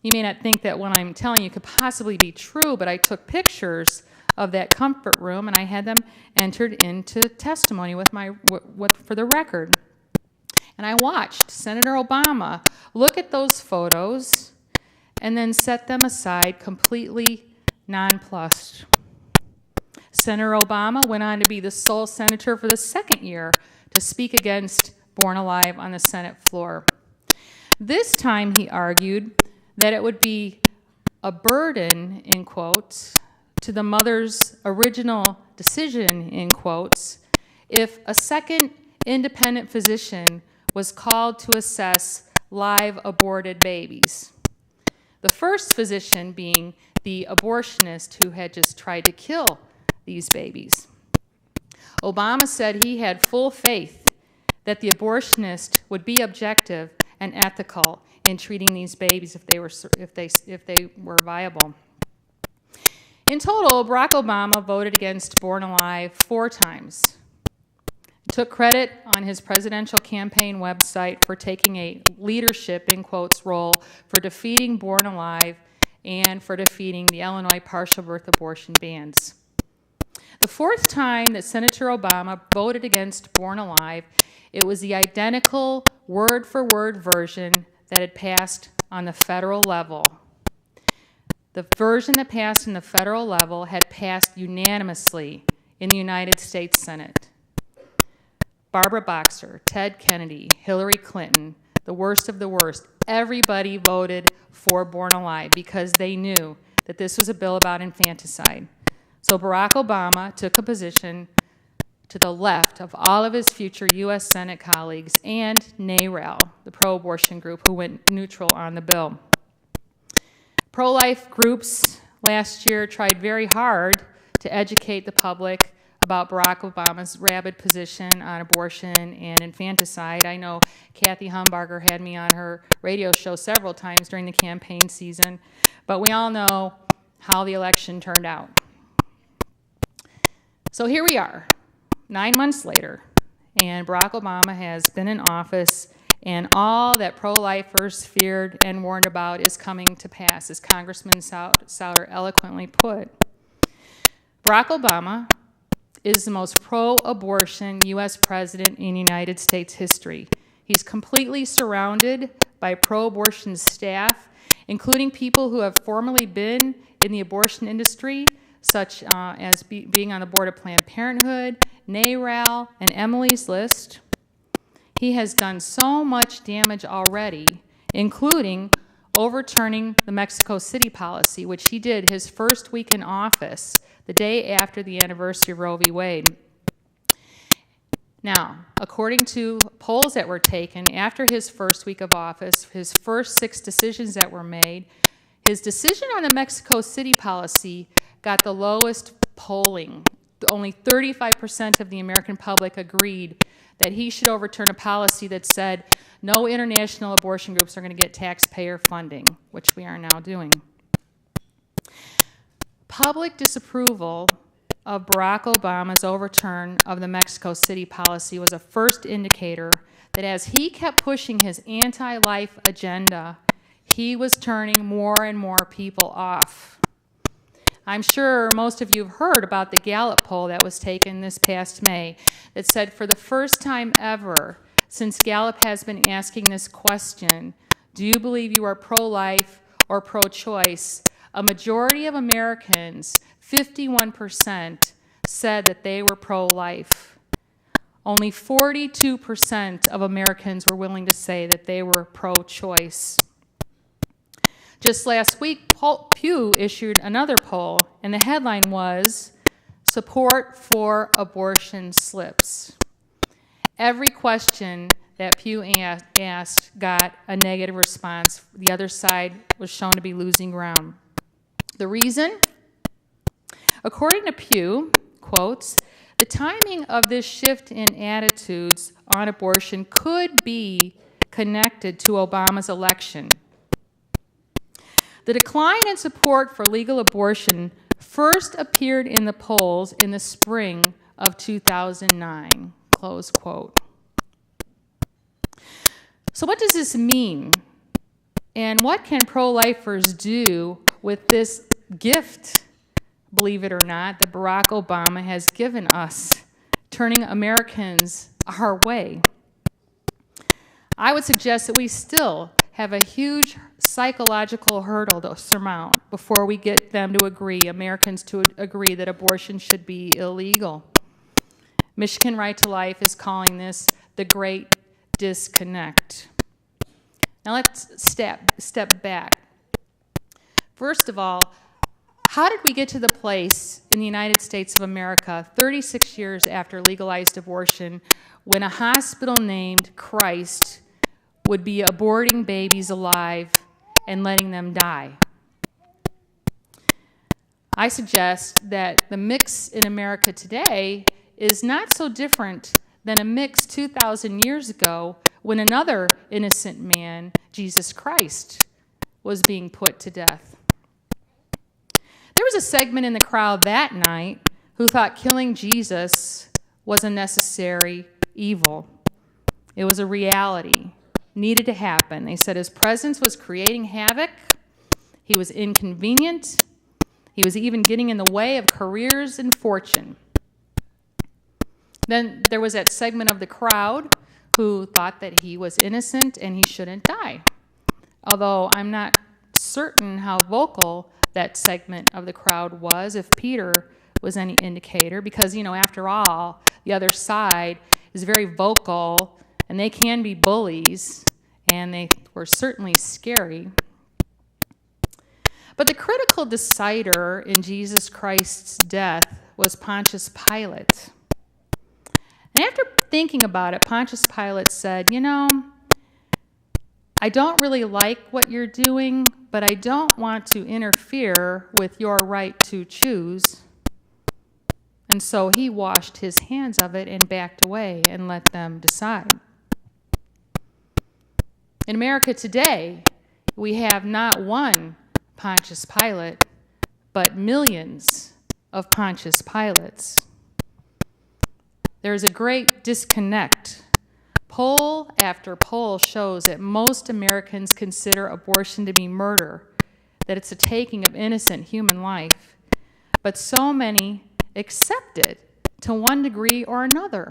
You may not think that what I'm telling you could possibly be true, but I took pictures of that comfort room and I had them entered into testimony for the record. And I watched Senator Obama look at those photos and then set them aside completely nonplussed. Senator Obama went on to be the sole senator for the second year to speak against Born Alive on the Senate floor. This time he argued that it would be a burden, in quotes, to the mother's original decision, in quotes, if a second independent physician was called to assess live aborted babies. The first physician being the abortionist who had just tried to kill these babies. Obama said he had full faith that the abortionist would be objective and ethical in treating these babies if they were viable. In total, Barack Obama voted against Born Alive 4 times. Took credit on his presidential campaign website for taking a leadership, in quotes, role for defeating Born Alive and for defeating the Illinois partial birth abortion bans. The 4th time that Senator Obama voted against Born Alive, it was the identical word-for-word version that had passed on the federal level. The version that passed in the federal level had passed unanimously in the United States Senate. Barbara Boxer, Ted Kennedy, Hillary Clinton, the worst of the worst, everybody voted for Born Alive because they knew that this was a bill about infanticide. So Barack Obama took a position to the left of all of his future U.S. Senate colleagues and NARAL, the pro-abortion group, who went neutral on the bill. Pro-life groups last year tried very hard to educate the public about Barack Obama's rabid position on abortion and infanticide. I know Kathy Humbarger had me on her radio show several times during the campaign season, but we all know how the election turned out. So here we are, 9 months later, and Barack Obama has been in office, and all that pro-lifers feared and warned about is coming to pass, as Congressman Souter eloquently put. Barack Obama is the most pro-abortion U.S. president in United States history. He's completely surrounded by pro-abortion staff, including people who have formerly been in the abortion industry, such as being on the board of Planned Parenthood, NARAL, and Emily's List. He has done so much damage already, including overturning the Mexico City policy, which he did his first week in office, the day after the anniversary of Roe v. Wade. Now, according to polls that were taken after his first week of office, his first 6 decisions that were made, his decision on the Mexico City policy got the lowest polling. Only 35% of the American public agreed that he should overturn a policy that said no international abortion groups are going to get taxpayer funding, which we are now doing. Public disapproval of Barack Obama's overturn of the Mexico City policy was a first indicator that as he kept pushing his anti-life agenda, he was turning more and more people off. I'm sure most of you have heard about the Gallup poll that was taken this past May that said for the first time ever since Gallup has been asking this question, do you believe you are pro-life or pro-choice? A majority of Americans, 51%, said that they were pro-life. Only 42% of Americans were willing to say that they were pro-choice. Just last week, Pew issued another poll, and the headline was, "Support for Abortion Slips." Every question that Pew asked got a negative response. The other side was shown to be losing ground. The reason? According to Pew, quotes, "The timing of this shift in attitudes on abortion could be connected to Obama's election. The decline in support for legal abortion first appeared in the polls in the spring of 2009, close quote. So what does this mean? And what can pro-lifers do with this gift, believe it or not, that Barack Obama has given us, turning Americans our way? I would suggest that we still have a huge psychological hurdle to surmount before we get them to agree, Americans to agree that abortion should be illegal. Michigan Right to Life is calling this the Great Disconnect. Now let's step back. First of all, how did we get to the place in the United States of America, 36 years after legalized abortion, when a hospital named Christ would be aborting babies alive and letting them die? I suggest that the mix in America today is not so different than a mix 2,000 years ago when another innocent man, Jesus Christ, was being put to death. There was a segment in the crowd that night who thought killing Jesus was a necessary evil. It was a reality, needed to happen. They said his presence was creating havoc. He was inconvenient. He was even getting in the way of careers and fortune. Then there was that segment of the crowd who thought that he was innocent and he shouldn't die. Although I'm not certain how vocal that segment of the crowd was, if Peter was any indicator, because, after all, the other side is very vocal, and they can be bullies, and they were certainly scary. But the critical decider in Jesus Christ's death was Pontius Pilate. And after thinking about it, Pontius Pilate said, I don't really like what you're doing, but I don't want to interfere with your right to choose. And so he washed his hands of it and backed away and let them decide. In America today, we have not one Pontius Pilate, but millions of Pontius Pilates. There's a great disconnect. Poll after poll shows that most Americans consider abortion to be murder, that it's a taking of innocent human life. But so many accept it to one degree or another.